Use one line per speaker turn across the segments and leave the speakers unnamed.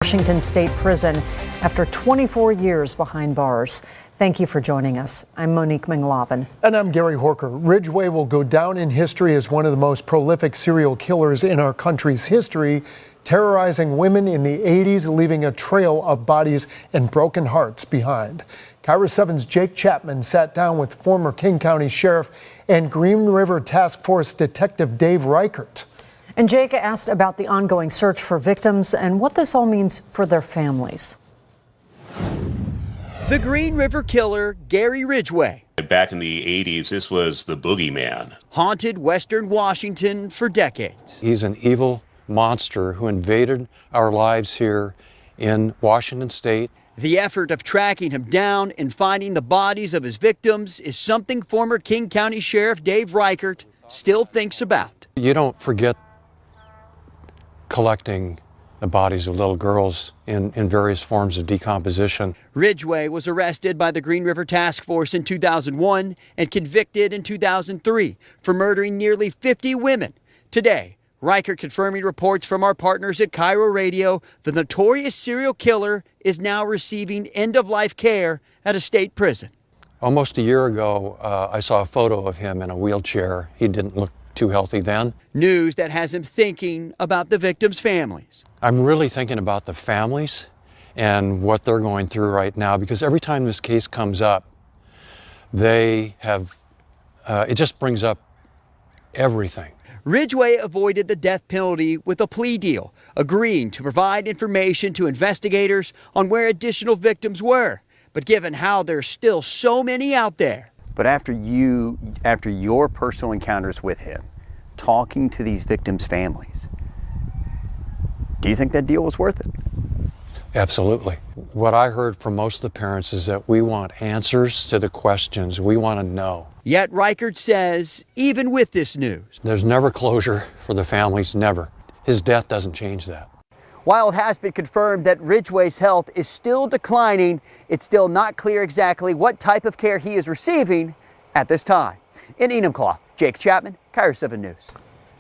Washington State Prison after 24 years behind bars. Thank you for joining us. I'm Monique Minglavin.
And I'm Gary Horker. Ridgway will go down in history as one of the most prolific serial killers in our country's history, terrorizing women in the 80s, leaving a trail of bodies and broken hearts behind. KIRO 7's Jake Chapman sat down with former King County Sheriff and Green River Task Force Detective Dave Reichert.
And Jake asked about the ongoing search for victims and what this all means for their families.
The Green River Killer, Gary Ridgway.
Back in the 80s, this was the boogeyman.
Haunted Western Washington for decades.
He's an evil monster who invaded our lives here in Washington State.
The effort of tracking him down and finding the bodies of his victims is something former King County Sheriff Dave Reichert still thinks about.
You don't forget collecting the bodies of little girls in various forms of decomposition.
Ridgway was arrested by the Green River Task Force in 2001 and convicted in 2003 for murdering nearly 50 women. Today, Reichert confirming reports from our partners at KIRO Radio, the notorious serial killer is now receiving end-of-life care at a state prison.
Almost a year ago, I saw a photo of him in a wheelchair. He didn't look too healthy then.
News that has him thinking about the victims' families.
I'm really thinking about the families and what they're going through right now, because every time this case comes up, they have, it just brings up everything.
Ridgway avoided the death penalty with a plea deal, agreeing to provide information to investigators on where additional victims were. But given how there's still so many out there.
But after your personal encounters with him, talking to these victims' families, do you think that deal was worth it?
Absolutely. What I heard from most of the parents is that we want answers to the questions. We want to know.
Yet Reichert says, even with this news,
there's never closure for the families, never. His death doesn't change that.
While it has been confirmed that Ridgway's health is still declining, it's still not clear exactly what type of care he is receiving at this time. In Enumclaw, Jake Chapman, KIRO 7 News.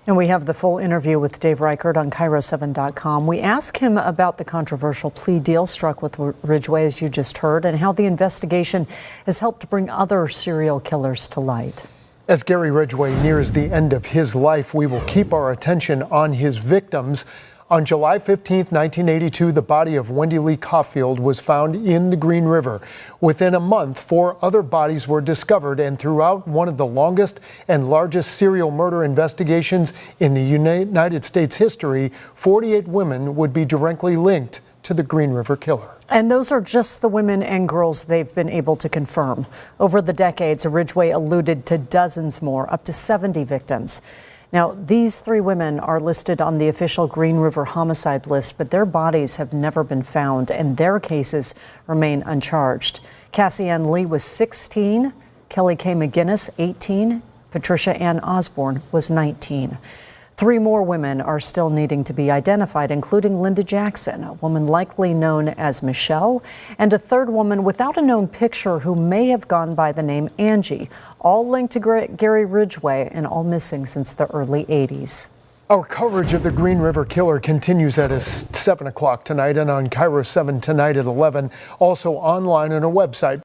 And we have the full interview with Dave Reichert on KIRO7.com. We ask him about the controversial plea deal struck with Ridgway, as you just heard, and how the investigation has helped bring other serial killers to light.
As Gary Ridgway nears the end of his life, we will keep our attention on his victims. On July 15, 1982, the body of Wendy Lee Caulfield was found in the Green River. Within a month, 4 other bodies were discovered, and throughout one of the longest and largest serial murder investigations in the United States history, 48 women would be directly linked to the Green River Killer.
And those are just the women and girls they've been able to confirm. Over the decades, Ridgway alluded to dozens more, up to 70 victims. Now, these 3 women are listed on the official Green River homicide list, but their bodies have never been found, and their cases remain uncharged. Cassie Ann Lee was 16, Kelly K. McGinnis, 18, Patricia Ann Osborne was 19. 3 more women are still needing to be identified, including Linda Jackson, a woman likely known as Michelle, and a 3rd woman without a known picture who may have gone by the name Angie, all linked to Gary Ridgway and all missing since the early 80s.
Our coverage of the Green River Killer continues at 7 o'clock tonight and on KIRO 7 tonight at 11, also online on our website.